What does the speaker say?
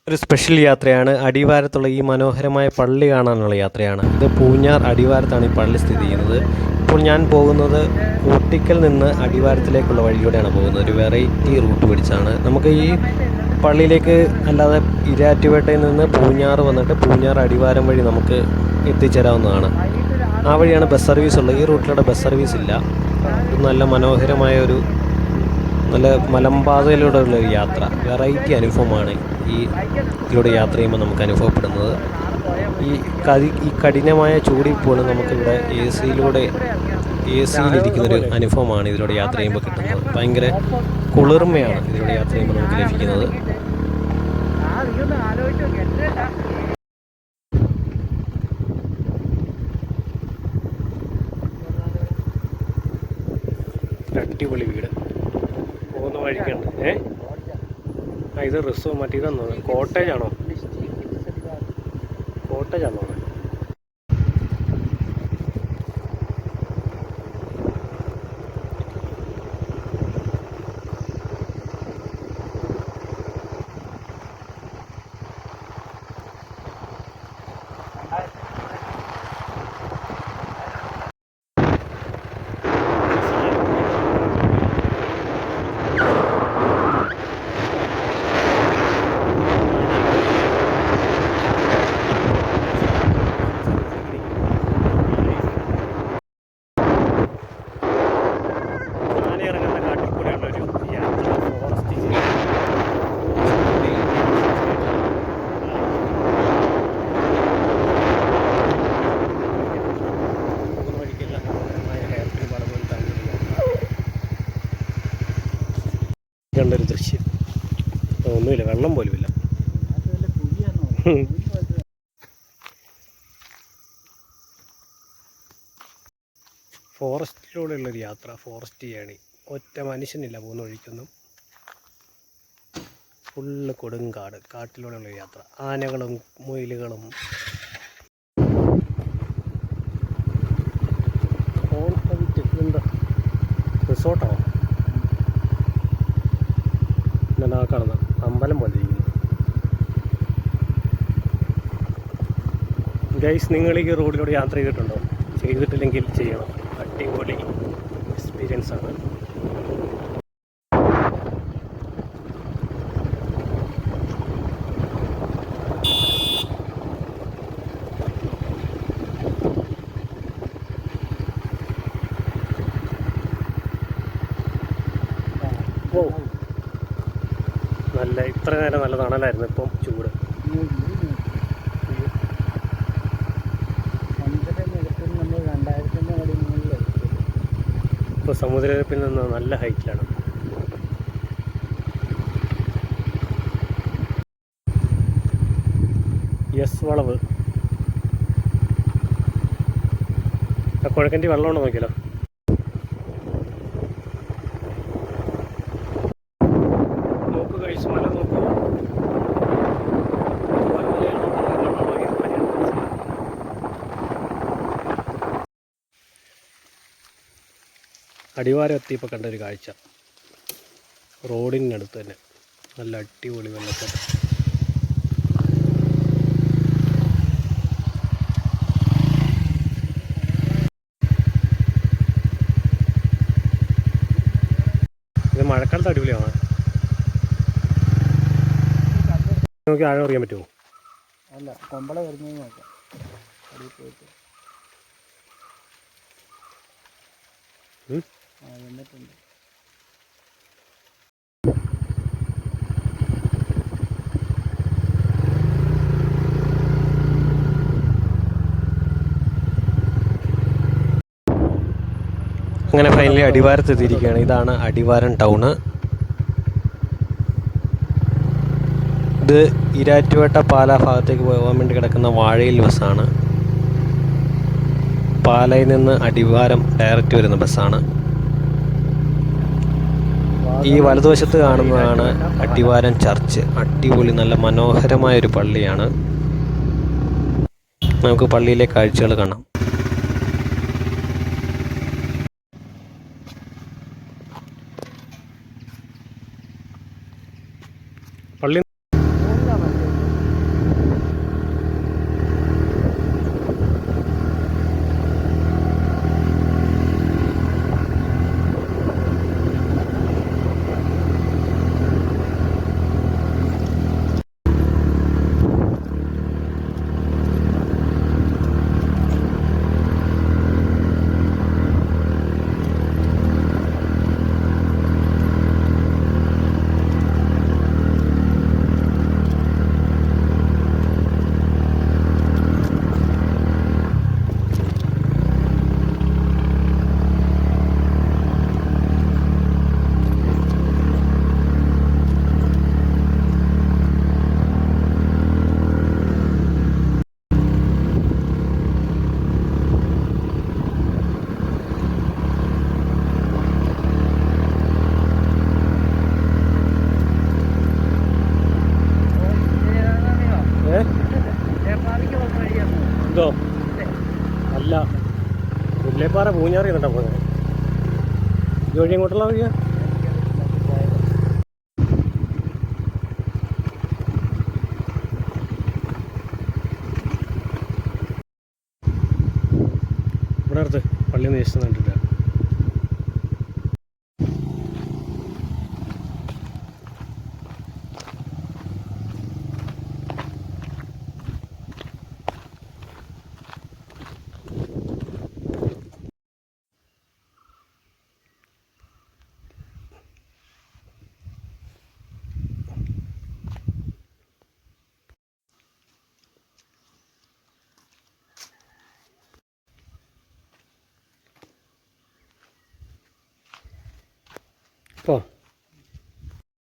ഒരു സ്പെഷ്യൽ യാത്രയാണ്. അടിവാരത്തുള്ള ഈ മനോഹരമായ പള്ളി കാണാനുള്ള യാത്രയാണ്. ഇത് പൂഞ്ഞാർ അടിവാരത്താണ് ഈ പള്ളി സ്ഥിതി ചെയ്യുന്നത്. ഇപ്പോൾ ഞാൻ പോകുന്നത് കോട്ടിക്കൽ നിന്ന് അടിവാരത്തിലേക്കുള്ള വഴിയിലൂടെയാണ് പോകുന്നത്. ഒരു വെറൈറ്റി റൂട്ട് പിടിച്ചാണ്. നമുക്ക് ഈ പള്ളിയിലേക്ക് അല്ലാതെ ഇരാറ്റുപേട്ടയിൽ നിന്ന് പൂഞ്ഞാർ വന്നിട്ട് പൂഞ്ഞാർ അടിവാരം വഴി നമുക്ക് എത്തിച്ചേരാവുന്നതാണ്. ആ വഴിയാണ് ബസ് സർവീസ് ഉള്ളത്. ഈ റൂട്ടിലൂടെ ബസ് സർവീസ് ഇല്ല. നല്ല മനോഹരമായ ഒരു നല്ല മലമ്പാതയിലൂടെ ഉള്ള ഒരു യാത്ര, വെറൈറ്റി അനുഭവമാണ് ഇതിലൂടെ യാത്ര ചെയ്യുമ്പോൾ നമുക്ക് അനുഭവപ്പെടുന്നത്. ഈ കഠിനമായ ചൂടിൽ പോലും നമുക്കിവിടെ എ സിയിലിരിക്കുന്നൊരു അനുഭവമാണ് ഇതിലൂടെ യാത്ര ചെയ്യുമ്പോൾ കിട്ടുന്നത്. ഭയങ്കര കുളിർമയാണ് ഇതിലൂടെ യാത്ര ചെയ്യുമ്പോൾ നമുക്ക് ലഭിക്കുന്നത്. അടിപൊളി വീട് പോകുന്ന വഴിക്കുണ്ട്. ഇത് മറ്റേ ഇതെന്നോ കോട്ടേജാണോ? കോട്ടേജാണോ? കണ്ടൊരു ദൃശ്യം. ഒന്നുമില്ല, വെള്ളം പോലുമില്ല. ഫോറസ്റ്റിലൂടെയുള്ളൊരു യാത്ര, ഫോറസ്റ്റ് ജേണി. ഒറ്റ മനുഷ്യനില്ല പോകുന്ന വഴിക്കൊന്നും. ഫുള്ള് കൊടുങ്കാട്, കാട്ടിലൂടെയുള്ളൊരു യാത്ര. ആനകളും മുയലുകളും. എന്താ റിസോർട്ടാണോ? എന്നാ കാണുന്ന അമ്പലം പോലെ ഇരിക്കുന്നു. ഗൈസ്, നിങ്ങൾ ഈ റോഡിലൂടെ യാത്ര ചെയ്തിട്ടുണ്ടോ? ചെയ്തിട്ടില്ലെങ്കിൽ ചെയ്യണം. അടിപൊളി എക്സ്പീരിയൻസ് ആണ്. ഓ, നല്ല ഇത്ര നേരം നല്ല തണലായിരുന്നു. ഇപ്പം ചൂട്. ഇപ്പോൾ സമുദ്രനിരപ്പിൽ നിന്ന് നല്ല ഹൈറ്റിലാണ്. യെസ് വളവ്. കുഴക്കൻ്റെ വെള്ളമുണ്ടോ നോക്കിയാലോ? മല നോക്കൂ. അടിവാരം എത്തിയപ്പോൾ കണ്ടൊരു കാഴ്ച, റോഡിനടുത്ത് തന്നെ നല്ല അടിപൊളി വെള്ളച്ചാട്ടം. ഇത് മഴക്കാലത്ത് അടിപൊളിയാണ്. നോക്കി ആഴം അറിയാൻ പറ്റുമോ? അല്ല, കൊമ്പള വരുന്നത് നോക്കാം. അടിയിൽ പോയിട്ട് വന്നിട്ടുണ്ട്. അങ്ങനെ ഫൈനലി അടിവാരത്ത് എത്തിയിരിക്കുകയാണ്. ഇതാണ് അടിവാരം ടൗണ്. ഇത് ഇരാറ്റുപേട്ട പാലാ ഭാഗത്തേക്ക് പോകാൻ വേണ്ടി കിടക്കുന്ന വാഴയിൽ ബസ്സാണ്. പാലയിൽ നിന്ന് അടിവാരം ഡയറക്റ്റ് വരുന്ന ബസ്സാണ്. ഈ വലതുവശത്ത് കാണുന്നതാണ് അടിവാരം ചർച്ച്. അടിപൊളി നല്ല മനോഹരമായൊരു പള്ളിയാണ്. നമുക്ക് പള്ളിയിലെ കാഴ്ചകൾ കാണാം. പള്ളി പുല്ലേപ്പാറ പൂഞ്ഞാറ് എന്നിട്ടാണ് പോകുന്നത്. ഈ വഴി എങ്ങോട്ടുള്ള വഴിയാ? ഇവിടെ അടുത്ത് പള്ളി നേശം കണ്ടില്ല. ഇപ്പോൾ